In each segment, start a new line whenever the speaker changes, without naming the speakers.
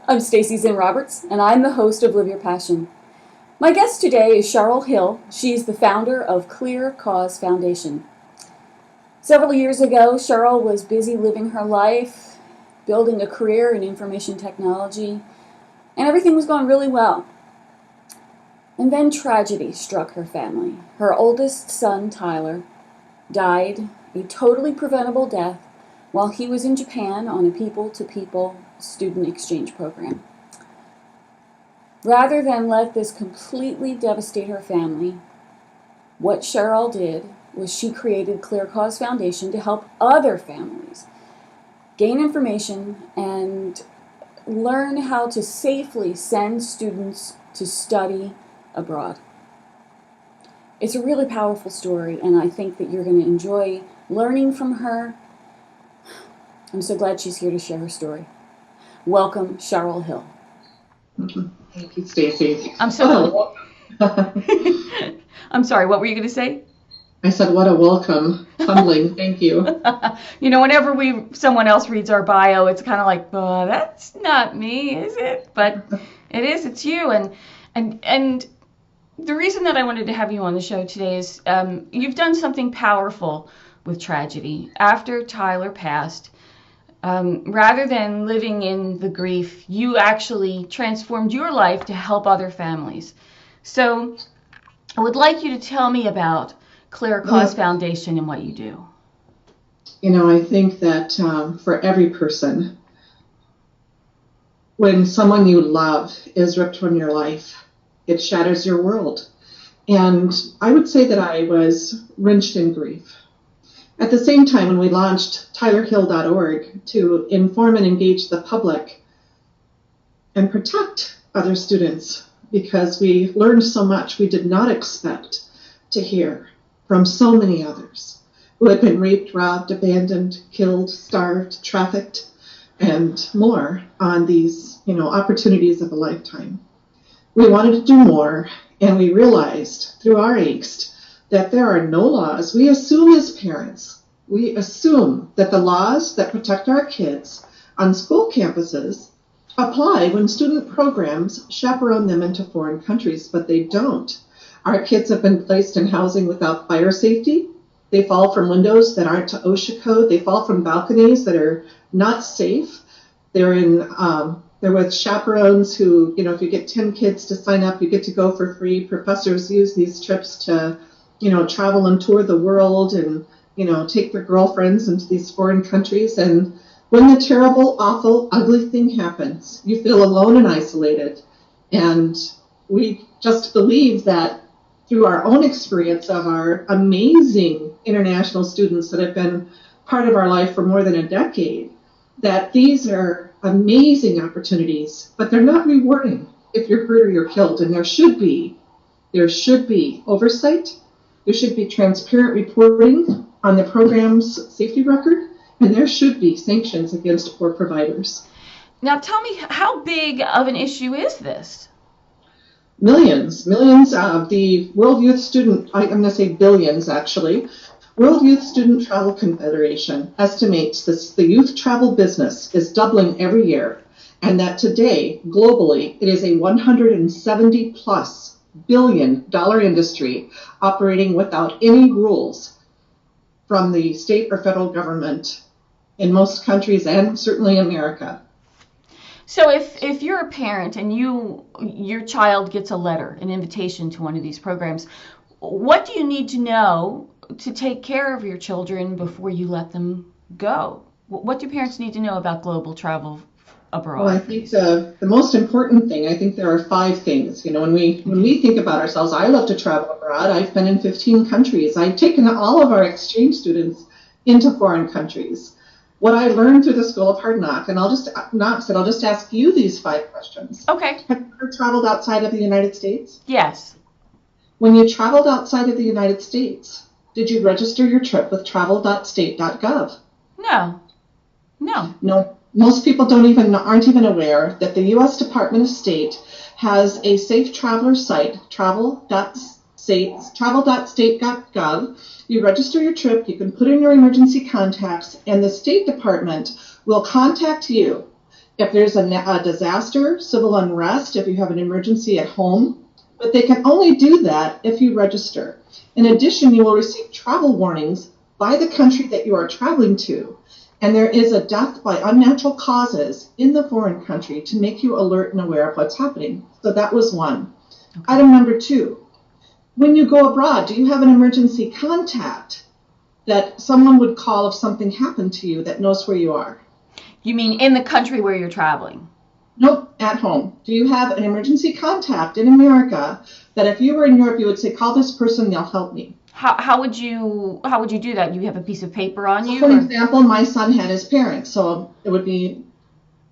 I'm Stacy Zinn Roberts, and I'm the host of Live Your Passion. My guest today is Sheryl Hill. She's the founder of ClearCause Foundation. Several years ago, Sheryl was busy living her life, building a career in information technology, and everything was going really well. And then tragedy struck her family. Her oldest son, Tyler, died a totally preventable death while he was in Japan on a people-to-people student exchange program. Rather than let this completely devastate her family, what Sheryl did was she created ClearCause Foundation to help other families gain information and learn how to safely send students to study abroad. It's a really powerful story, and I think that you're going to enjoy learning from her. I'm so glad she's here to share her story. Welcome, Sheryl Hill.
Thank you, Stacy.
I'm sorry, what were you going to say?
I said, what a welcome. Humbling. Thank you.
You know, whenever someone else reads our bio, it's kind of like, oh, that's not me, is it? But it is, it's you. And the reason that I wanted to have you on the show today is you've done something powerful with tragedy. After Tyler passed, rather than living in the grief, you actually transformed your life to help other families. So I would like you to tell me about ClearCause Foundation and what you do.
You know, I think that for every person, when someone you love is ripped from your life, it shatters your world. And I would say that I was wrenched in grief. At the same time, when we launched tylerhill.org to inform and engage the public and protect other students, because we learned so much we did not expect to hear from so many others who had been raped, robbed, abandoned, killed, starved, trafficked, and more on these, opportunities of a lifetime. We wanted to do more, and we realized through our angst that there are no laws. We assume as parents, we assume that the laws that protect our kids on school campuses apply when student programs chaperone them into foreign countries, but they don't. Our kids have been placed in housing without fire safety. They fall from windows that aren't to OSHA code. They fall from balconies that are not safe. They're with chaperones who, if you get 10 kids to sign up, you get to go for free. Professors use these trips to, travel and tour the world and, take their girlfriends into these foreign countries. And when the terrible, awful, ugly thing happens, you feel alone and isolated. And we just believe that through our own experience of our amazing international students that have been part of our life for more than a decade, that these are amazing opportunities, but they're not rewarding if you're hurt or you're killed. And there should be oversight. There should be transparent reporting on the program's safety record, and there should be sanctions against poor providers.
Now tell me, how big of an issue is this?
Millions of the World Youth Student, I'm going to say billions actually, World Youth Student Travel Confederation estimates the youth travel business is doubling every year, and that today, globally, it is a $170+ billion industry operating without any rules from the state or federal government in most countries and certainly America.
So if you're a parent and your child gets a letter, an invitation to one of these programs, what do you need to know to take care of your children before you let them go? What do parents need to know about global travel abroad?
Well, I think the most important thing, I think there are 5 things. When we think about ourselves, I love to travel abroad. I've been in 15 countries. I've taken all of our exchange students into foreign countries. What I learned through the School of Hard Knocks, and I'll just ask you these 5 questions.
Okay.
Have you ever traveled outside of the United States?
Yes.
When you traveled outside of the United States, did you register your trip with travel.state.gov?
No.
No. Most people aren't even aware that the U.S. Department of State has a safe traveler site, travel.state.gov. You register your trip, you can put in your emergency contacts, and the State Department will contact you if there's a disaster, civil unrest, if you have an emergency at home. But they can only do that if you register. In addition, you will receive travel warnings by the country that you are traveling to. And there is a death by unnatural causes in the foreign country to make you alert and aware of what's happening. So that was one. Okay. Item number 2, when you go abroad, do you have an emergency contact that someone would call if something happened to you that knows where you are?
You mean in the country where you're traveling?
Nope, at home. Do you have an emergency contact in America that if you were in Europe, you would say, call this person, they'll help me?
How would you do that? You have a piece of paper on you?
For example, my son had his parents, so it would be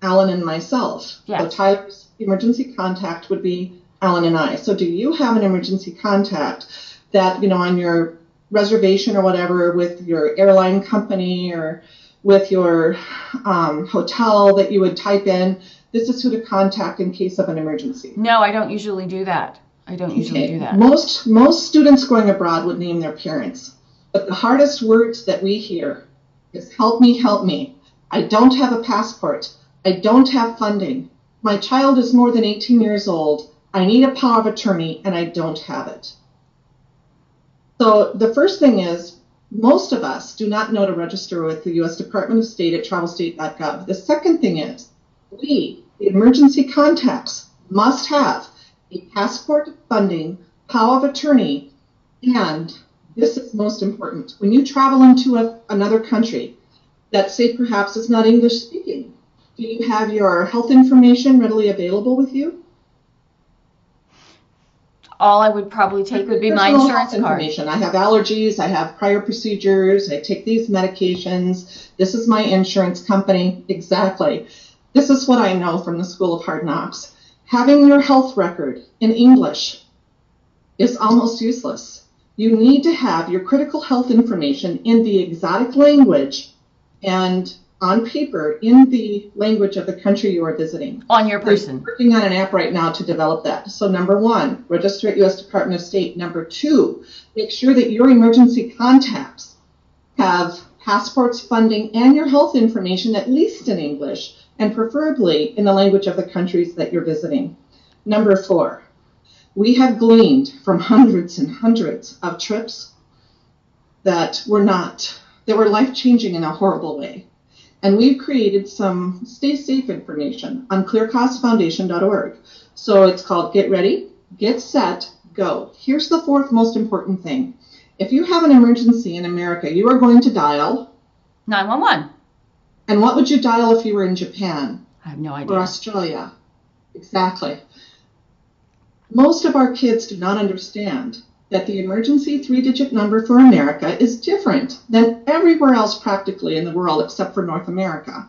Alan and myself. Yes. So Tyler's emergency contact would be Alan and I. So do you have an emergency contact that, on your reservation or whatever with your airline company or with your hotel that you would type in, this is who to contact in case of an emergency?
No, I don't usually do that.
Most students going abroad would name their parents. But the hardest words that we hear is help me, help me. I don't have a passport. I don't have funding. My child is more than 18 years old. I need a power of attorney and I don't have it. So the first thing is, most of us do not know to register with the U.S. Department of State at travelstate.gov. The second thing is, we, the emergency contacts, must have a passport, funding, power of attorney, and this is most important. When you travel into another country that, say, perhaps is not English speaking, do you have your health information readily available with you?
All I would probably take would be my insurance card.
Information. I have allergies, I have prior procedures, I take these medications, this is my insurance company. Exactly. This is what I know from the School of Hard Knocks. Having your health record in English is almost useless. You need to have your critical health information in the exotic language and on paper in the language of the country you are visiting.
On your person.
We're working on an app right now to develop that. So number 1, register at U.S. Department of State. Number 2, make sure that your emergency contacts have passports, funding, and your health information at least in English, and preferably in the language of the countries that you're visiting. Number 4, we have gleaned from hundreds and hundreds of trips that were life-changing in a horrible way. And we've created some stay safe information on ClearCauseFoundation.org. So it's called Get Ready, Get Set, Go. Here's the 4th most important thing. If you have an emergency in America, you are going to dial
911.
And what would you dial if you were in Japan?
I have no idea.
Or Australia? Exactly. Most of our kids do not understand that the emergency 3-digit number for America is different than everywhere else practically in the world except for North America.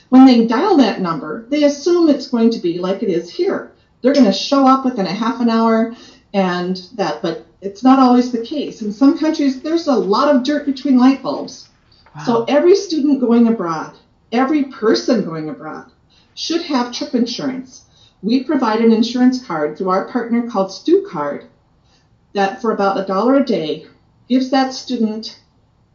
When they dial that number, they assume it's going to be like it is here. They're going to show up within a half an hour and that, but it's not always the case. In some countries, there's a lot of dirt between light bulbs. Wow. So every student going abroad, every person going abroad should have trip insurance. We provide an insurance card through our partner called StuCard that for about $1 a day gives that student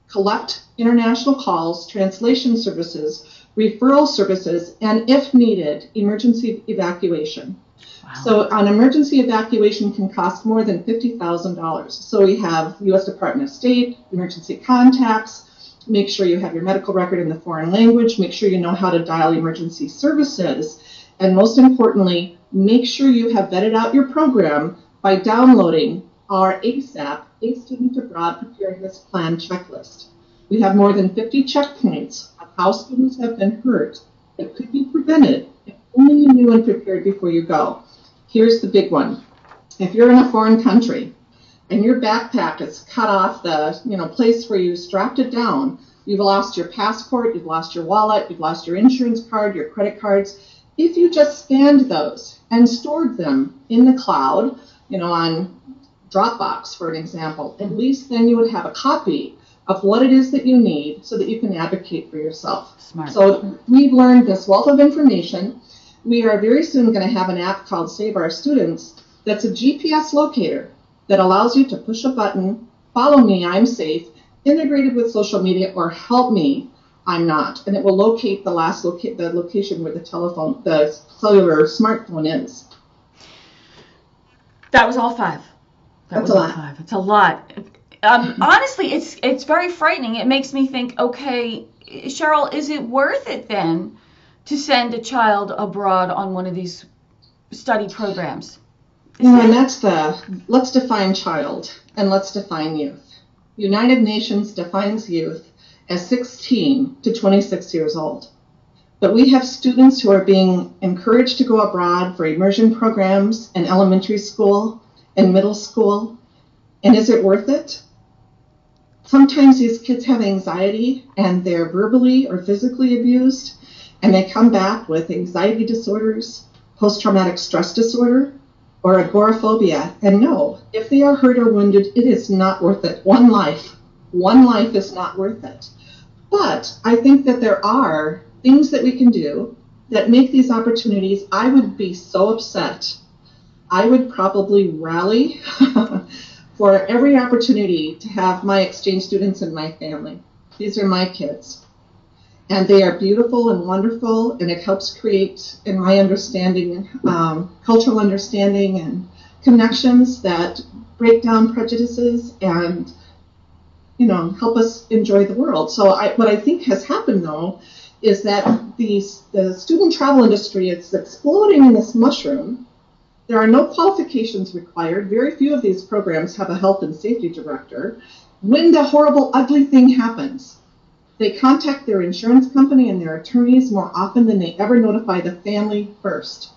collect international calls, translation services, referral services, and if needed, emergency evacuation. Wow. So an emergency evacuation can cost more than $50,000. So we have U.S. Department of State, emergency contacts, make sure you have your medical record in the foreign language, make sure you know how to dial emergency services, and most importantly, make sure you have vetted out your program by downloading our ASAP, A Student Abroad Preparedness Plan checklist. We have more than 50 checkpoints of how students have been hurt that could be prevented if only you knew and prepared before you go. Here's the big one. If you're in a foreign country and your backpack is cut off the place where you strapped it down, you've lost your passport, you've lost your wallet, you've lost your insurance card, your credit cards. If you just scanned those and stored them in the cloud, on Dropbox, for an example, at least then you would have a copy of what it is that you need so that you can advocate for yourself.
Smart.
So we've learned this wealth of information. We are very soon going to have an app called Save Our Students that's a GPS locator that allows you to push a button, follow me, I'm safe, integrated with social media, or help me, I'm not. And it will locate the location where the cellular smartphone is.
That was all 5.
That's a lot.
5. It's a lot. Honestly, it's very frightening. It makes me think, okay, Sheryl, is it worth it then to send a child abroad on one of these study programs?
And let's define child and let's define youth. United Nations defines youth as 16 to 26 years old. But we have students who are being encouraged to go abroad for immersion programs in elementary school and middle school. And is it worth it? Sometimes these kids have anxiety and they're verbally or physically abused, and they come back with anxiety disorders, post-traumatic stress disorder, or agoraphobia. And no, if they are hurt or wounded, it is not worth it. One life is not worth it. But I think that there are things that we can do that make these opportunities. I would be so upset. I would probably rally for every opportunity to have my exchange students in my family. These are my kids. And they are beautiful and wonderful, and it helps create, in my understanding, cultural understanding and connections that break down prejudices and, help us enjoy the world. So what I think has happened, though, is that the student travel industry is exploding in this mushroom. There are no qualifications required. Very few of these programs have a health and safety director. When the horrible, ugly thing happens, they contact their insurance company and their attorneys more often than they ever notify the family first.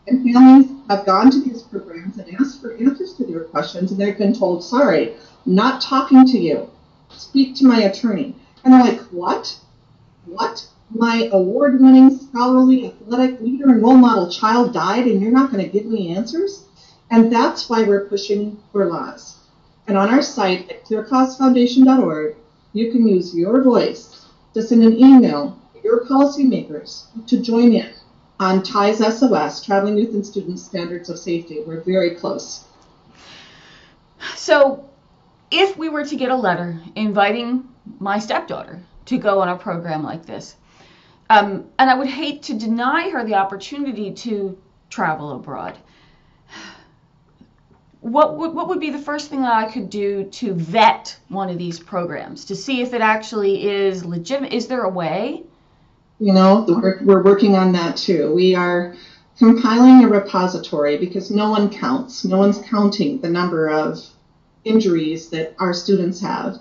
And families have gone to these programs and asked for answers to their questions, and they've been told, sorry, not talking to you. Speak to my attorney. And they're like, what? What? My award-winning, scholarly, athletic leader and role model child died, and you're not going to give me answers? And that's why we're pushing for laws. And on our site at ClearCauseFoundation.org, you can use your voice to send an email to your policymakers to join in on TIES SOS, Traveling Youth and Students Standards of Safety. We're very close.
So if we were to get a letter inviting my stepdaughter to go on a program like this, and I would hate to deny her the opportunity to travel abroad, what would be the first thing that I could do to vet one of these programs to see if it actually is legitimate? Is there a way?
We're working on that too. We are compiling a repository because no one counts. No one's counting the number of injuries that our students have.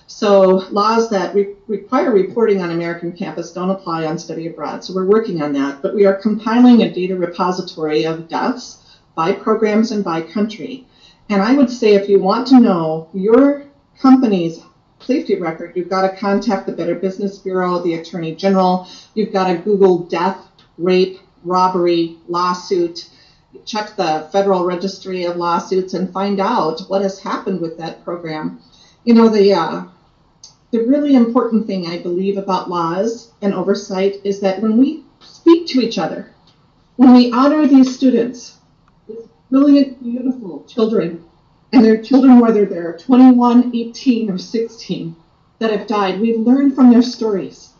So laws that require reporting on American campus don't apply on study abroad. So we're working on that. But we are compiling a data repository of deaths by programs and by country. And I would say if you want to know your company's safety record, you've got to contact the Better Business Bureau, the Attorney General. You've got to Google death, rape, robbery, lawsuit. Check the Federal Registry of Lawsuits and find out what has happened with that program. The really important thing I believe about laws and oversight is that when we speak to each other, when we honor these students, brilliant, beautiful children, and their children, whether they're 21, 18, or 16, that have died, we learn from their stories.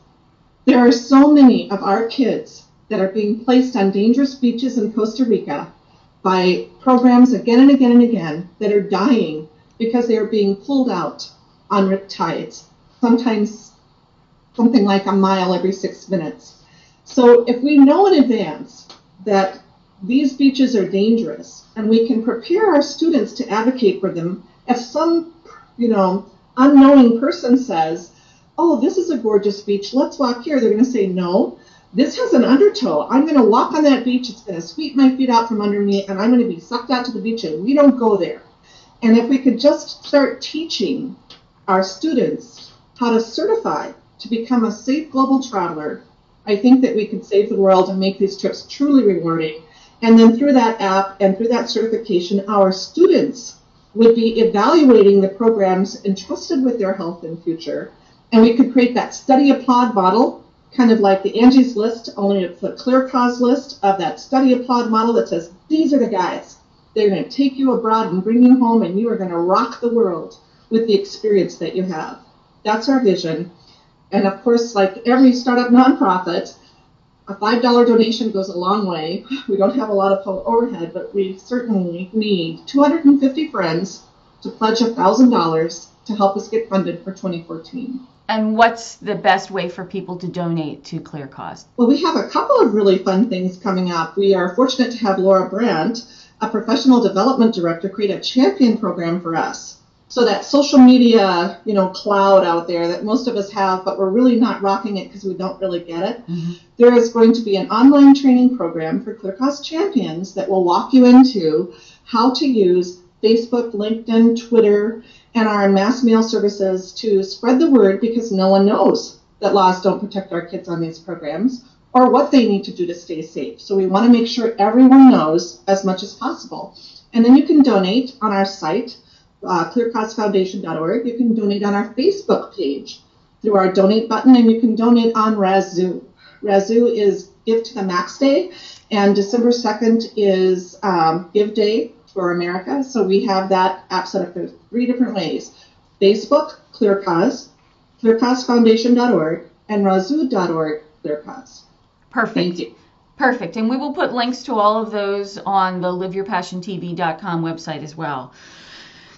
There are so many of our kids that are being placed on dangerous beaches in Costa Rica by programs again and again and again that are dying because they are being pulled out on riptides, sometimes something like a mile every 6 minutes. So if we know in advance that these beaches are dangerous, and we can prepare our students to advocate for them. If some, unknowing person says, oh, this is a gorgeous beach, let's walk here, they're going to say, no, this has an undertow. I'm going to walk on that beach, it's going to sweep my feet out from under me, and I'm going to be sucked out to the beach, and we don't go there. And if we could just start teaching our students how to certify to become a safe global traveler, I think that we could save the world and make these trips truly rewarding. And then through that app and through that certification, our students would be evaluating the programs entrusted with their health and future. And we could create that study applaud model, kind of like the Angie's List, only it's the ClearCause list of that study applaud model that says, these are the guys. They're going to take you abroad and bring you home, and you are going to rock the world with the experience that you have. That's our vision. And of course, like every startup nonprofit, a $5 donation goes a long way. We don't have a lot of overhead, but we certainly need 250 friends to pledge $1,000 to help us get funded for 2014.
And what's the best way for people to donate to ClearCause?
Well, we have a couple of really fun things coming up. We are fortunate to have Laura Brandt, a professional development director, create a champion program for us. So that social media, cloud out there that most of us have, but we're really not rocking it because we don't really get it. Mm-hmm. There is going to be an online training program for ClearCause champions that will walk you into how to use Facebook, LinkedIn, Twitter, and our mass mail services to spread the word, because no one knows that laws don't protect our kids on these programs or what they need to do to stay safe. So we want to make sure everyone knows as much as possible. And then you can donate on our site, ClearCauseFoundation.org. You can donate on our Facebook page through our donate button, and you can donate on Razoo. Razoo is Give to the Max Day, and December 2nd is Give Day for America. So we have that app set up. There's 3 different ways: Facebook, ClearCause, ClearCauseFoundation.org, and Razoo.org, ClearCause.
Perfect.
Thank you.
Perfect. And we will put links to all of those on the liveyourpassiontv.com website as well.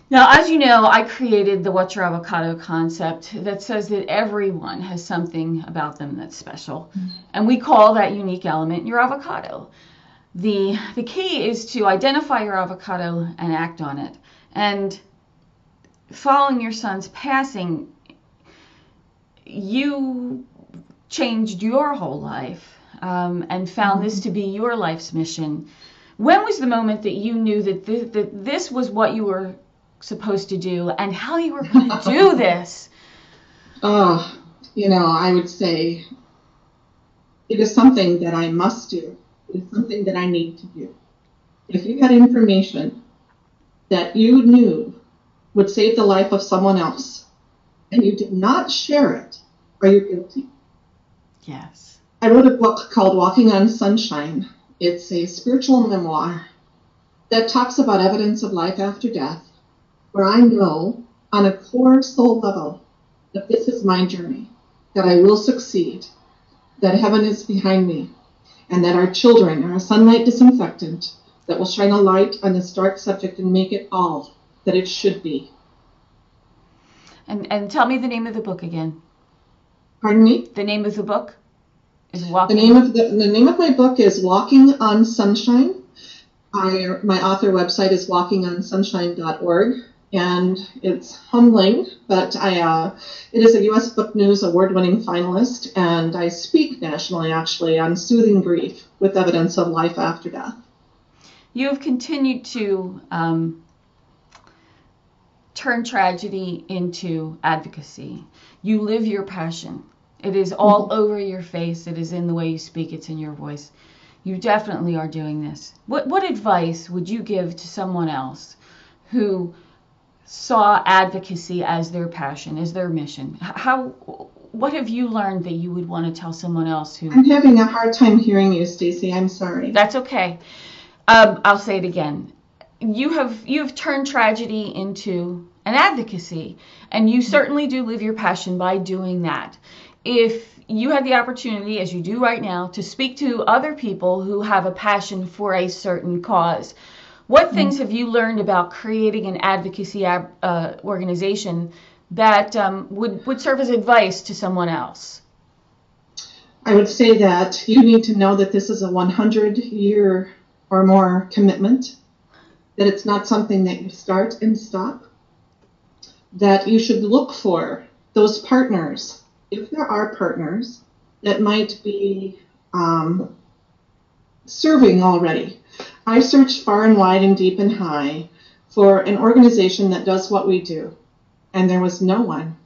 Now, as you know, I created the What's Your Avocado concept that says that everyone has something about them that's special. Mm-hmm. And we call that unique element your avocado. The key is to identify your avocado and act on it. And following your son's passing, you changed your whole life and found this to be your life's mission. When was the moment that you knew that this was what you were supposed to do and how you were going to do this?
Oh, I would say it is something that I must do. It is something that I need to do. If you had information that you knew would save the life of someone else and you did not share it, are you guilty?
Yes.
I wrote a book called Walking on Sunshine. It's a spiritual memoir that talks about evidence of life after death, where I know on a core soul level that this is my journey, that I will succeed, that heaven is behind me, and that our children are a sunlight disinfectant that will shine a light on this dark subject and make it all that it should be.
And tell me the name of the book again.
Pardon me?
The name of the book is Walking.
The name of my book is Walking on Sunshine. My author website is walkingonsunshine.org. And it's humbling, but it is a U.S. Book News award-winning finalist, and I speak nationally, actually, on soothing grief with evidence of life after death.
You have continued to turn tragedy into advocacy. You live your passion. It is all over your face. It is in the way you speak. It's in your voice. You definitely are doing this. What advice would you give to someone else who saw advocacy as their passion, as their mission? What have you learned that you would want to tell someone else who...
I'm having a hard time hearing you, Stacy. I'm sorry.
That's okay. I'll say it again. You've turned tragedy into an advocacy, and you certainly do live your passion by doing that. If you had the opportunity, as you do right now, to speak to other people who have a passion for a certain cause, what things have you learned about creating an advocacy organization that would serve as advice to someone else?
I would say that you need to know that this is a 100-year or more commitment, that it's not something that you start and stop, that you should look for those partners, if there are partners, that might be serving already. I searched far and wide and deep and high for an organization that does what we do, and there was no one.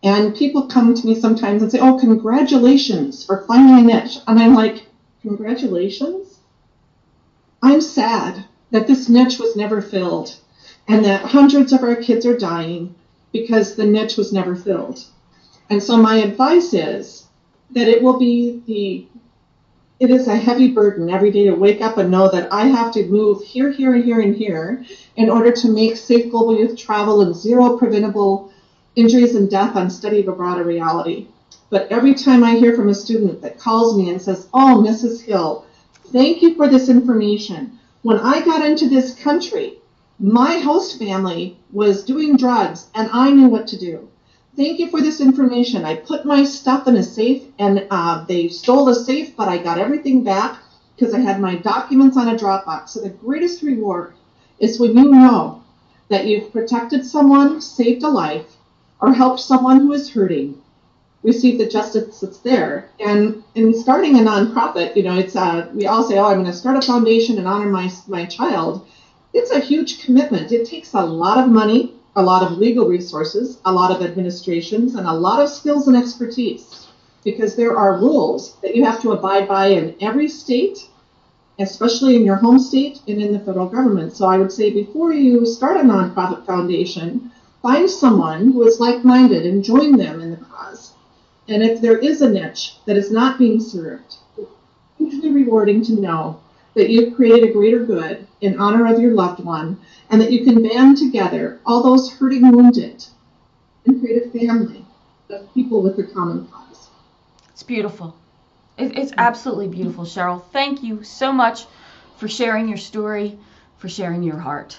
And people come to me sometimes and say, oh, congratulations for finding a niche. And I'm like, congratulations? I'm sad that this niche was never filled and that hundreds of our kids are dying because the niche was never filled. And so my advice is that it is a heavy burden every day to wake up and know that I have to move here, here, and here, and here in order to make safe global youth travel and zero preventable injuries and death unsteady of a broader reality. But every time I hear from a student that calls me and says, "Oh, Mrs. Hill, thank you for this information. When I got into this country, my host family was doing drugs and I knew what to do. Thank you for this information. I put my stuff in a safe and they stole the safe, but I got everything back because I had my documents on a Dropbox." So the greatest reward is when you know that you've protected someone, saved a life, or helped someone who is hurting receive the justice that's there. And in starting a nonprofit, it's we all say, "Oh, I'm going to start a foundation and honor my child." It's a huge commitment. It takes a lot of money, a lot of legal resources, a lot of administrations, and a lot of skills and expertise, because there are rules that you have to abide by in every state, especially in your home state and in the federal government. So I would say before you start a nonprofit foundation, find someone who is like-minded and join them in the cause. And if there is a niche that is not being served, it's hugely rewarding to know that you've created a greater good in honor of your loved one, and that you can band together all those hurting and wounded and create a family of people with a common cause.
It's beautiful. It's absolutely beautiful, Sheryl. Thank you so much for sharing your story, for sharing your heart.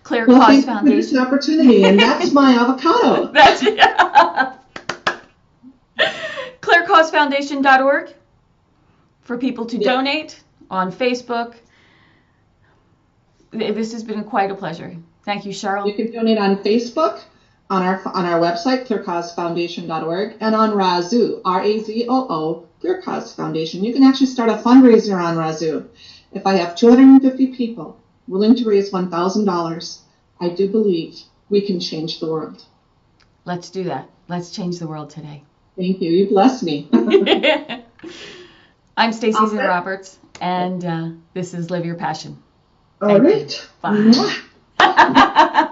ClearCause
Thank you
Foundation.
for this opportunity, and that's my avocado.
That's it. ClearCauseFoundation.org for people to donate on Facebook. This has been quite a pleasure. Thank you, Sheryl.
You can donate on Facebook, on our website, ClearCauseFoundation.org, and on Razoo, R-A-Z-O-O, ClearCause Foundation. You can actually start a fundraiser on Razoo. If I have 250 people willing to raise $1,000, I do believe we can change the world.
Let's do that. Let's change the world today.
Thank you. You bless me.
I'm Stacey Z. Roberts, and this is Live Your Passion.
All right.
Bye.